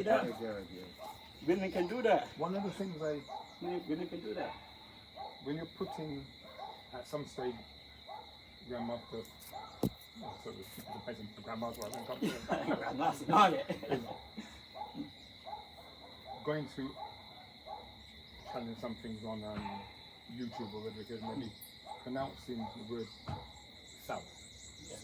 like that. Women can do that. One of the things Women can do that. when you're putting at some stage grandma to so the people present for grandma's right when That's not it. going to challenge some things on YouTube or whatever, because maybe pronouncing the word south.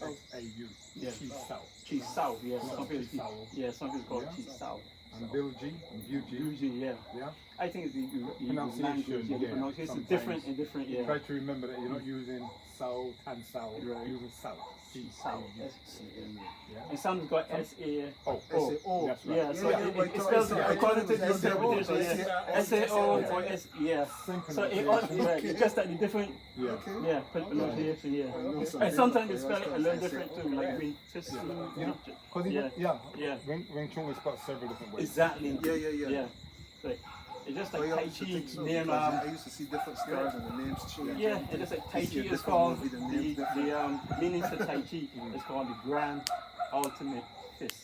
S-A-U. Yeah. Cheese south. Cheese south, yeah. Some people, Cheese south. yeah, some people call it Yeah. cheese south. And Bill G and View G. Usually, yeah. Yeah. I think it's the Pronunciation, language, yeah, the yeah, pronunciation is sometimes. different and different, yeah. Try to remember that you're not using south and south, Right. you're using south. Cheese south. Yeah. And some's got S-A. Oh, Oh, that's right. yeah, so Yeah, it but spells yeah, according to the S-A-O, interpretation, yeah. S-A-O or S, yeah. Same So it, pronunciation. right, it's just that the different, Yeah. yeah, pronunciation, yeah. And sometimes they spell it a little different too, like when just, Because yeah, yeah. when Chung was spelled several different ways. Exactly. Yeah. Yeah. Right. It's just Oh, like yeah, I Tai used to Chi, think so, name, because I used to see different stars and the names change. yeah, it's just like Tai Chi See a is different called, movie, the name's different. the meaning to Tai Chi is called the Grand Ultimate Fist.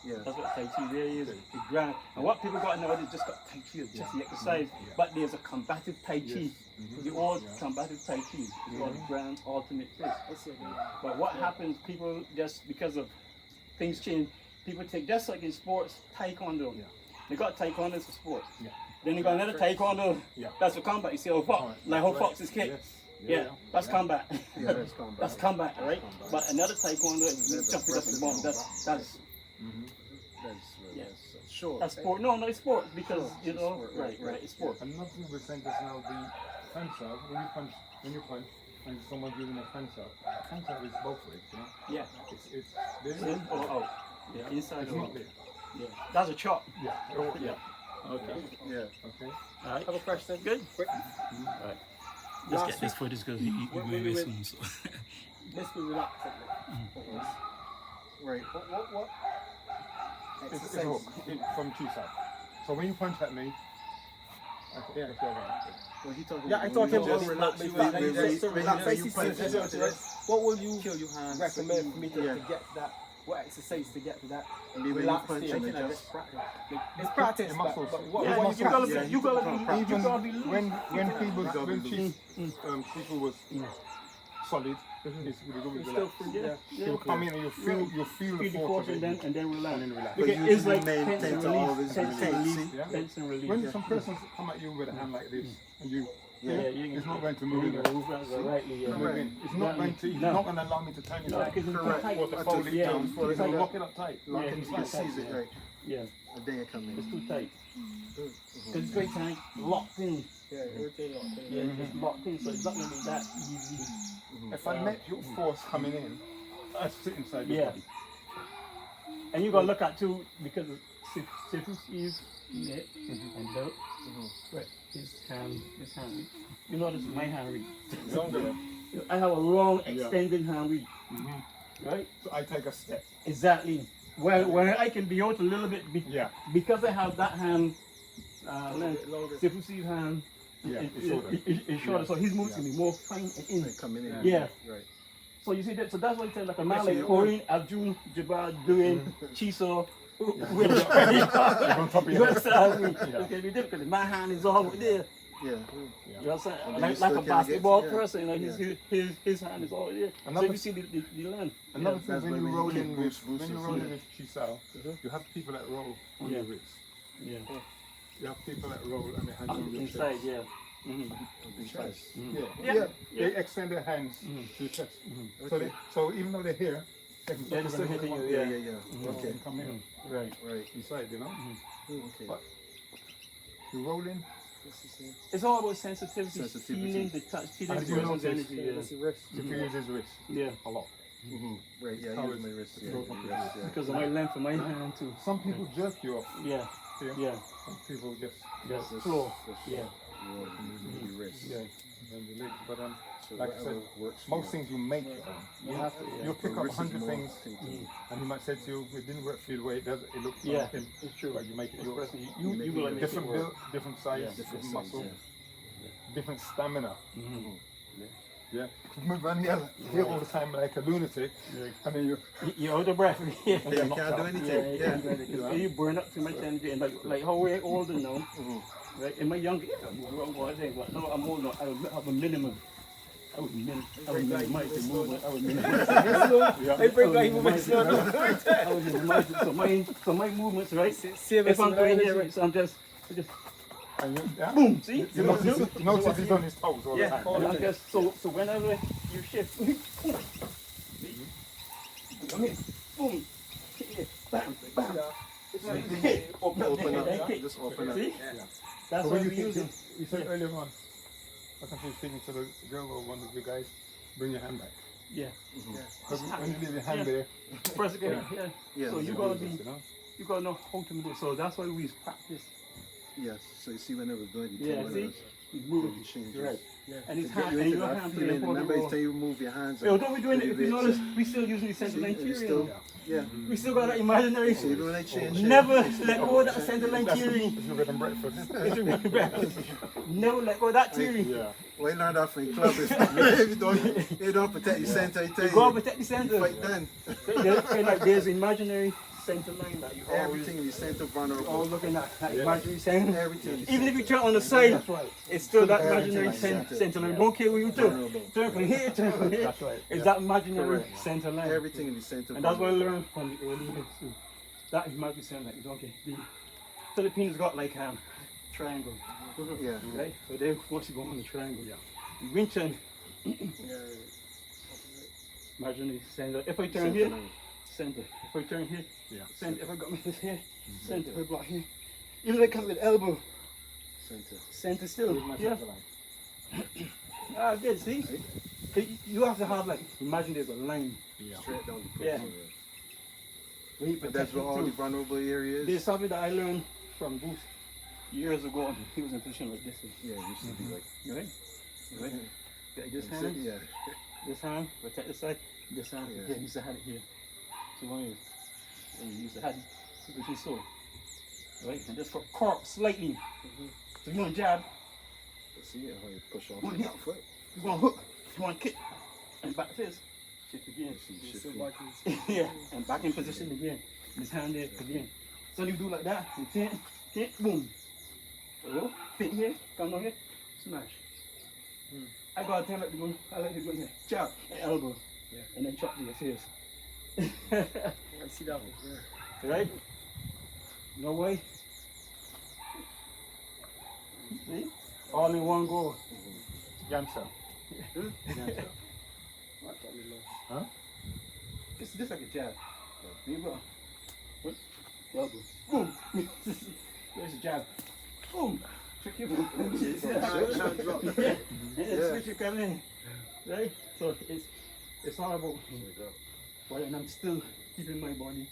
Yeah. That's what Tai Chi really is, the grand. And what people got nowadays just got Tai Chi, just the exercise, but there's a combative Tai Chi. The old combative Tai Chi is called the Grand Ultimate Fist. But what happens, people just, because of things change, people take, just like in sports, Taekwondo. They got Taekwondo for sports. Yeah. Then they got another Taekwondo, that's for combat. You see how Fox, like how Fox is kicked. Yeah, that's combat. Yeah, that's combat. That's combat, right? But another Taekwondo is jumping up and bomb. That's yeah. Sure. That's sport. No, it's sport because you It's know, sport, right. It's sport. Another thing we're saying just now, the fence out, when you punch, and someone giving a fence out is both ways, you know? Yeah. It's there. In or out. Yeah, inside It's or not out. there. Yeah. That's a chop. Yeah. Oh, Yeah. Okay. Yeah. Okay. All right. I have a question. Good. Quick. All right. Let's get this footage because you When may we miss went- one. So. Let's be reluctant. Right. What? It's a Exercise. hook from Chisao. So when you punch at me, Yeah. Well, he talking Yeah, I talking about just relax. What will you recommend for me to get that? What exercise to get to that? Maybe when you Relax punch state? him, it just It's practice, The but, muscles. but what, Yeah, what you gotta Yeah, be, you gotta be, even you gotta be loose. when people gotta when be people was solid, it's really still relaxed. free, Yeah. You'll come in and you feel Feel the force force of and it. then relax. And then relax. Because But it's usually like men tense tend and to release, always tense and release. release, Yeah. tense and release. When some person come at you with a hand like this, and you, it's not going to move. Rightly, yeah. Move in. It's not going to. It's No. not going to allow me to turn you No, back. because it's Correct. too tight. Or to fold it Yeah, down. it's It's like lock it up tight. Lock Yeah, him, it's you too see tight, it right. Yeah, And then you come it's in. too tight. Because it's very tight, locked in. Yeah, everything locked in. Yeah, it's locked in, so it's not going to be that easy. If I met your force coming in, I sit inside your Yeah. body. And you got to look at too, because Sifu is neck and belt. Right, his hand. You notice my hand reach. Longer. I have a long extended hand reach. Right? So I take a step. Exactly. Where I can be out a little bit Yeah. because I have that hand length. Longer. Sifu Steve's hand Yeah, is it's shorter. is shorter, so his moves can be more fine and in. Coming in. Yeah. Right. So you see that, so that's what I tell like a man Actually, like you Corinne, Abdul, Jabbar doing Chiso with on top of your head. it can be difficult. My hand is all there. Yeah. You know what I'm saying? And then Like, you still like a can't basketball get- person, you know, his hand is all there. So Another- you see the land. Another Yeah. thing, That's when why you we roll need in boost, with, boost when you is roll in good. with Chisao, you have people that roll on Yeah. your wrist. Yeah. You have people that roll and their hands on your Inside, chest. yeah. Chest. Yeah. Yeah. They extend their hands to your chest. So even though they're here, they can Yeah, they're still hitting you, Yeah, yeah. yeah, yeah. Okay. Okay. Come in Right. Right. inside, you know. Okay. But you roll in. It's all about sensitivity, Sensitivity. feeling the touch, feeling And the you person's notice- energy. That's the wrist. If you use his wrist Yeah. a lot. Right. Yeah. How Use is- my wrist. Yeah. goes up my to wrist, the- yeah. Because of my length of my hand too. Some people jerk you off. Yeah. Yeah. Yeah. Some people just Just Just- flow. just Yeah. roll using your wrist. yeah. And the legs. But So like I said, whatever works for most you. things you make your own. You have to. You'll Yeah. pick The up wrist is 100 more things, thing to- and he might say to you, "It didn't work for you the way it does. It looks Yeah. like him." It's true. But you make it yours. Express- You You make will it make Different it work. build, different size, Yeah. different Different muscle, size, different stamina. Yeah. Man yell here all the time like a lunatic, and then you. You're out of breath. Yeah, You can't do anything. Yeah. You burn up too much energy, and like how we're older now. Right? In my younger, but no, I'm older. I have a minimum. I would minimize the movement. I would minimize. I break like movement slow. I would minimize it. So my movements, right? Save If us I'm some going here, energy. right, so I'm just And you yeah? boom. See? You notice he's on his toes all the Yeah. time. And I'm just so whenever you shift, see? Come here, boom, here, bam, bam. It's like the hit, open up, Just open up. See? That's So what when we use it. you said earlier on, I can speaking to the girl or one of you guys, bring your hand back. Yeah. Because when you leave your hand Yeah. there, First again, yeah. Yeah. So you yeah. gotta be, you know. you gotta know how to do it. So that's why we practice. Yes. So you see when they was doing it, Yeah, see? You move you it. change Right. Yeah. And his To get hand, you and into your that hand play feeling. an important Remember, role. it's till you move your hands. Hey, although we're doing it, if you Motivate. notice, we still using the central line See, theory. it's still, yeah. We still got that imaginary. So even when I change, Never let go of that central line theory. It's your bed and breakfast. Never let go of that theory. Yeah. well, you learn that from your club. If you don't protect your center, I tell You gotta you, protect the center. fight done. Like there's imaginary center line that you always Everything in your center vulnerable. all looking at. That imaginary center. Everything. Even if you turn on the side, That's right. it's still that Everything imaginary like that. center line. Don't care where you turn. Vulnerable. Turn from here, turn from here. That's right. It's that imaginary Correct. center line. Everything in the center. And that's what I vulnerable. learned from the early years too. That imaginary center line is okay. The Philippines got like triangle, Yeah. right? So they once you go on the triangle, the Winchon imaginary center. If I turn Center here, line. center. If I turn here, Yeah. center. If I got my fist here, center. If I block here, even if I come with elbow, Center. center still. Here's my Yeah. center line. Ah, good. See, you have to have like imagine there's a line. Yeah. Straight down the Yeah. corner. Where you And that's protect where all it the too. vulnerable areas. There's something that I learned from Booth years ago. He was in a position like this, Yeah, it used to be like. right? Right. Get this That's hand, it, yeah. this hand, protect this side, this hand. Yeah. Yeah, he used to have it here. So when you used to have it, which is so, right? And just for cork slightly. So you want to jab, See how you push off One your hit. foot. you want to hook, you want to kick, and back fist, shift again. See, So shifting. back is- Yeah, and back in position again. This hand there again. So you do like that, you can't, boom. So, fit here, come down here, smash. I gotta tell it to go, I like to go here, chop, and elbow, and then chop to your face. I see that one. Yeah. Right? No way. See? All in one go. Yamcha. Just like a jab. Here you go. What? Elbow. Boom. There's a jab. Boom. Trick your boom. Yeah. And switch you come in. Right? So it's all about well, and I'm still keeping my body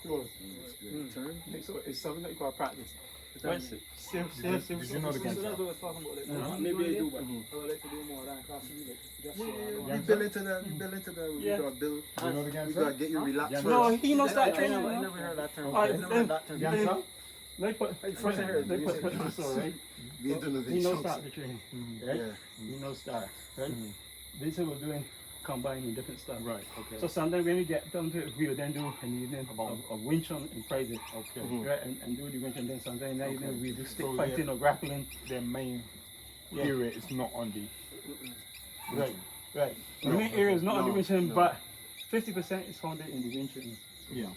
close. Turn. So it's something that you gotta practice. Did you know the game? So that's what I was talking about. Like, Uh-huh. maybe I do, but I would like to do more than class. Like, just so I know. We build into that. We build into that. We Yeah. gotta build. Do you know the game? We gotta get you relaxed Yeah. first. No, he knows that I training. never heard that term. Alright, I never heard that term. Yamcha? Like put First I heard it. like put this all right. Be He knows innovations. that the training. Right? Yeah. He knows that. Right? This is what we're doing combining different stuff. Right, okay. So sometimes when we get down to it, we will then do an evening of Winchon in private. Okay. Right? And do the Winchon then sometimes in the evening we do stick So, fighting or grappling. Their main Yeah. area is not on the. Right. Right. The No, main area is not on the no, Winchon, no. but 50% is founded in the Winchon. Yeah.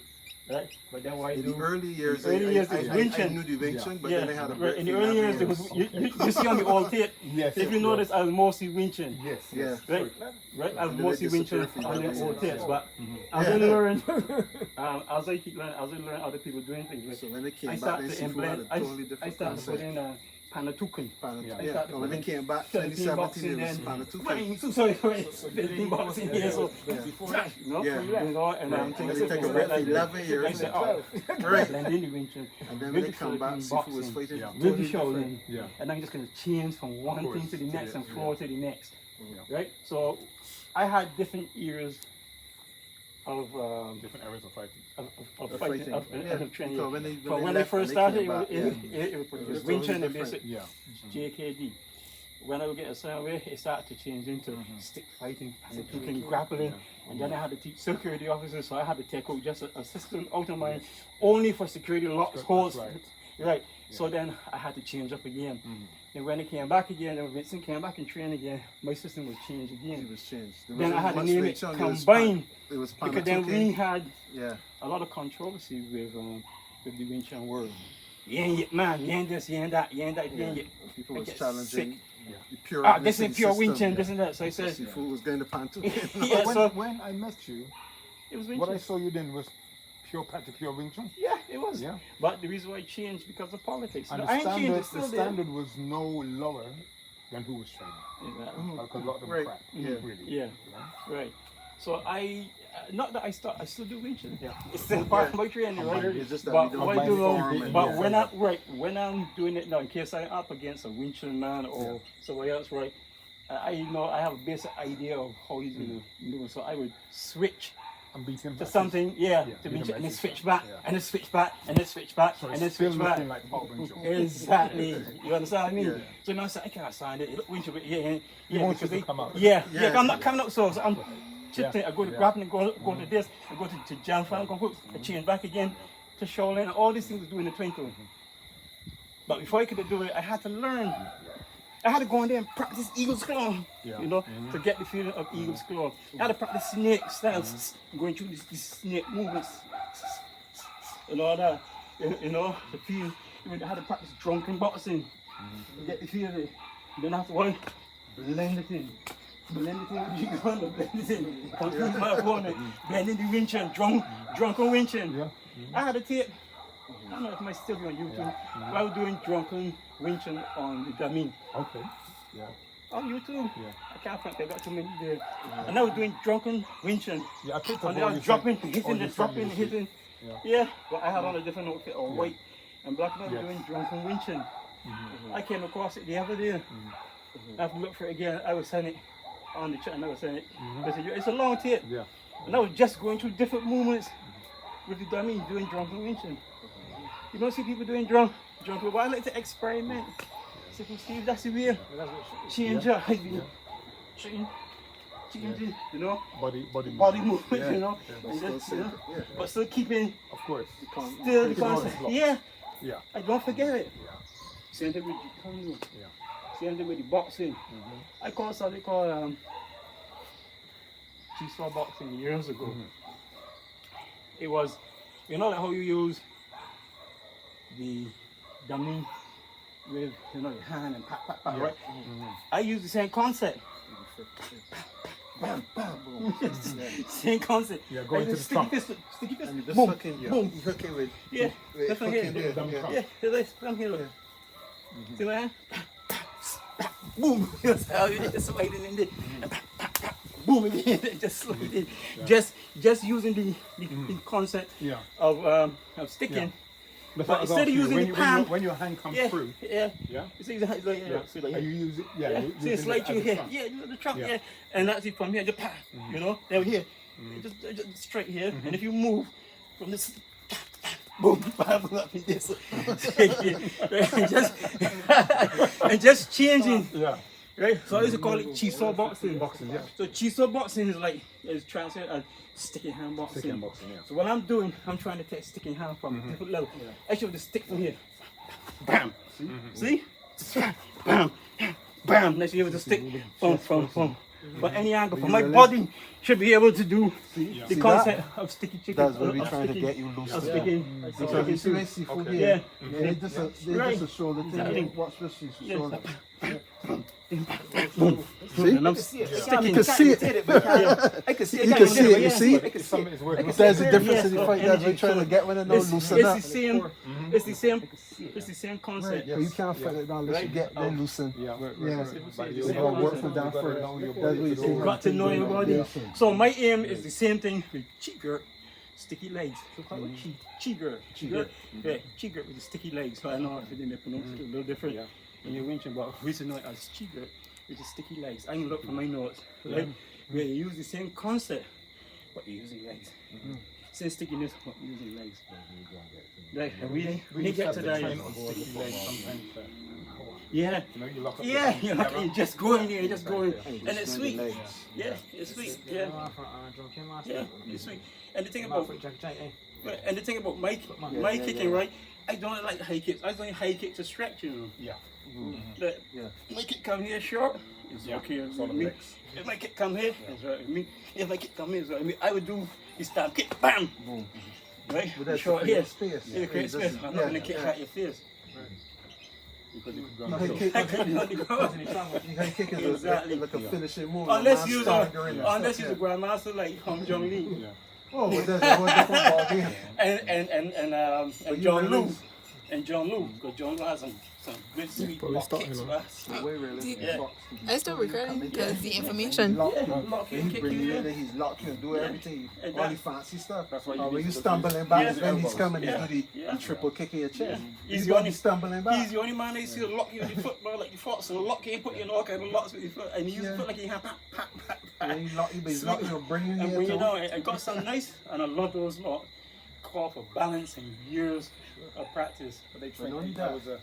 Right? But then why In do the early years, the early years is I Wing Chun. knew the Wing Chun, but yeah, then I had a right. break. In the early years, there was, you see on the old tape, Yes. if you notice, I was mostly Winchon. Yes. Yeah. Right? Right? I was And then mostly it disappeared Winchon from on that the old way. tapes, but as I learn, as I keep learning, as I learn other people doing things, like, So when they came I back, started they to see had a implement, totally I different started to put concept. in Panatukan. Yeah. I Yeah, started when they putting came back, Philippine 2017, boxing it was then. Panatukan. Right, so sorry, Philippine boxing here, so Before that, you know, Yeah. you know, and I'm And thinking they take a break for 11 years. I said, oh, Right. blend in the Winchon, And then when with they the come back, Philippine Sifu was boxing, fighting Yeah. with totally the different. Shaolin, Yeah. and I'm just gonna change from one course, thing to the next and yeah. flow to the next, Yeah. right? So I had different eras of Different areas of fighting. of fighting, of training. Because when they, But when I left first and they started, came back, it was was Wing totally Chun and different. basic Yeah. JKD. when I would get a certain way, it started to change into stick fighting, stick kicking, grappling, and then I had to teach security officers, so I had to take out just a system out of mine, only for security locks, holds, right. So then I had to change up again. And when it came back again, and Vincent came back and trained again, my system was changed again. It was changed. Then I had to name it Combine, It was because then we had yeah. a lot of controversy with the Wing Chun world. You ain't yet man, you ain't this, you ain't that, you ain't that, you ain't yet. People I was get challenging the pure this ain't pure Wing Chun, this and that. So I said, Sifu was going to Pantu. yeah, so When I met you, it was Wing what I Chun. saw you then was pure practice, pure Wing Chun. Yeah, it was. Yeah. But the reason why it changed because of politics. And No, the I ain't changed, standard, it's still the there. standard was no lower than who was training. Yeah. Because a lot of them Right. crap. Yeah. Really. Yeah. Right? Right. So not that I still do Wing Chun. Yeah. It's still part of my training, right? It's just that But we don't what I do conform now, and- but yeah. when I'm doing it now, in case I'm up against a Wing Chun man or somebody else, right? I know I have a basic idea of how he's gonna do it, so I would switch And beat him to back. something, beat to him Wing Chun, back and then to switch switch. back, Yeah. and then switch back, and then switch back, So and it's then still switch back. looking like Paul Wing Chun. Exactly. You understand what I mean? Yeah. So now I say, I can't sign it. Look, Wing Chun, yeah, wants because you to come out. Yeah, Yeah. I'm not coming out, so I'm shifting. I go to Yeah. grappling, go to this, I go to Jan Fan, I change back again to Shaolin. All these things I do in the twinkle. But before I could do it, I had to learn. I had to go in there and practice Eagle's Claw, Yeah. you know, to get the feeling of Eagle's Claw. I had to practice snake styles, going through these snake movements and all that, you know, the feel. I had to practice drunken boxing to get the feel of it. Then afterwards, blend it in. Blend it in with the gun, blend it in. Confuse my opponent, blend in the Wing Chun, drunken Wing Chun. Yeah. I had to take, I don't know if it might still be on YouTube, but I was doing drunken Wing Chun on the Gamin. Okay. Yeah. On YouTube. Yeah. I can't think, I got too many there. And I was doing drunken Wing Chun. Yeah, I picked up And I all was you dropping, said- all hitting, you and said dropping, you hitting. Yeah. Yeah, but I had on a different outfit, or white and black, and I was Yes. doing drunken Wing Chun. I came across it the other day. I have to look for it again. I was saying it on the chat, and I was saying it. I said, it's a long tape. Yeah. And I was just going through different movements with the dummy doing drunken Wing Chun. You don't see people doing drunken, but I like to experiment. So from Steve, that's the way. Change up. Changing, you know, Body movement, Yeah. you know, But and still just, safe, yeah. but still keeping Of course. still the Keeping all concept. the blocks. Yeah, Yeah. I don't forget it. Yeah. Same thing with the Jiu-Jitsu. Yeah. Same thing with the boxing. I called something called G-Star boxing years ago. It was, you know, like how you use the dummy with, you know, your hand and pat, pat, pat, right? I use the same concept. Bam, bam, boom. Same concept. Yeah, going I to just the trunk. sticky fist, And you just boom, hooking, boom. you hooking with, Yeah, with that's what I hooking hear. there, Dummy yeah. trunk. Yeah, here's this, I'm here. Look. See my hand? Boom. That's how it is. Sliding in there. Boom again. Just sliding. Just using the concept Yeah. of sticking. That's But what I was instead of asking you. using when the you- palm- when your hand comes Yeah, through, yeah. yeah, You see exactly like, yeah. see like Are you using, yeah, yeah, you're see it's using like it you as a here, trunk. yeah, you know the trunk, Yeah. yeah, and that's it from here, just pat, you know, down here, just straight here, and if you move from this, boom, bam, up in this, and just changing, Yeah. right? So I used to call it Chiso boxing. Boxing, yeah. So Chiso boxing is like is translated as sticking hand boxing. Sticking boxing, yeah. So what I'm doing, I'm trying to take sticking hand from a different level. Actually, with the stick from here, bam, see, bam, bam. Next year with the stick, boom. But any angle, for my body should be able to do the See concept of sticky chicken. That's what we're of trying to sticking- get you loose. Of to. sticking, of Because sticking you see too. when Sifu Okay. here, Yeah. they just Right. a shoulder thing. Exactly. Watch this, shoulder. And I'm sticking. You can see it. I can see it. You can see it, you see? I can see Something it. is working. There's a difference Yeah. in the fight. That's we're trying to get one of those loosen up. It's the same. It's the same. It's the same concept. But you can't fight it down unless you get them loosen. Yeah. Yeah. But You You gotta gotta work loosen. from down You gotta first. know your That's body what you to see. do You got to know your body. So my aim is the same thing with Chigurt, sticky legs. So call it Chigurt. Yeah, Chigurt with the sticky legs. So I know if they pronounce it a little different in your Wing Chun, but we used to know it as Chigurt with the sticky legs. I can look for my notes, right? Where you use the same concept, but you're using legs. Same stickiness, but you're using legs. Right, and we didn't get to that yet. Sticky legs sometimes. Yeah. You know, you lock up. Yeah, the you just go in there, just go in. And And it's sweet. legs. Yeah, it's sweet. Yeah, yeah, it's sweet. And the thing about and the thing about my kicking, right? I don't like high kicks. I don't high kick to stretch, you know. Yeah. Like, Yeah. make it come here short, it's Yeah, okay with sort of me. mix. If my kick come here, it's right with me. If my kick come here, it's right with me. I would do the stab kick, bam! Boom. Right? But that's Short to here. create space. Yeah, create Yeah, space. I'm not going to kick yeah. at your face. Because you could go No, on he the kick- I couldn't let it go. You can kick it Exactly. like a finishing move. Unless man you're stagger in and unless stuff, you're the grandmaster like Hong Jong Lee Yeah. Oh, well, that's a whole different ball game. and you John Lou. realize- And John Lou, because John Lou has some good sweet Probably lock starting kicks on. for us. The way realistic Yeah. box. Are you still recording? Because the information. Lock Yeah, you. lock you, Then he kick bring you you in. in, he's lock you and do Yeah. everything. And All that- the fancy stuff. That's why you Or when need you to stumbling use- back, Yeah. when he's elbows. coming, Yeah. he do the Yeah. triple kick in your chest. He's He's the only- stumbling back. He's the only man they see to lock you with your foot, bro, like your foot, so lock you, put you in all kind of locks with your foot, and you use your foot like you have pat, pat, pat, pat. Yeah, he lock you, but he's locking you, bringing And you when you into know, I got some nice, and I love those lot, call for balance and years of practice. But they But train only 8 that. hours a